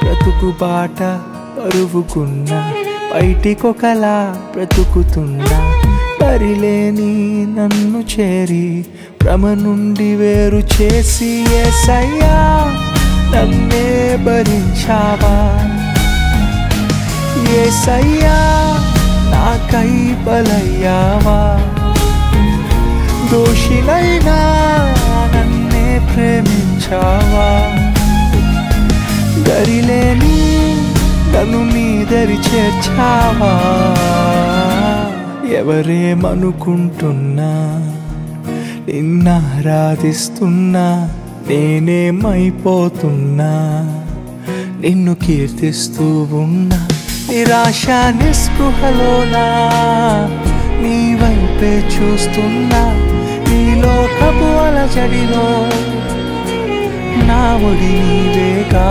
బ్రతుకు బాట పరువుకున్నా బయటికొకలా బ్రతుకుతున్నా పరిలేని నన్ను చేరి భ్రమ నుండి వేరు చేసి యేసయ్యా నన్నే భరించావా యేసయ్యా నాకై బలయ్యావా దోషినైనా నన్నే ప్రేమించావా దరిలేని నన్ను నీ దరి చేర్చావా ఎవరేమనుకుంటున్నా నిన్నారాధిస్తున్నా నేనేమైపోతున్నా నిన్ను కీర్తిస్తూ ఉన్నా నిరాశ నిస్పృహలోనా నీ వైపే చూస్తున్నా నీ లోకపు అలజడిలో నా ఒడి నీవేగా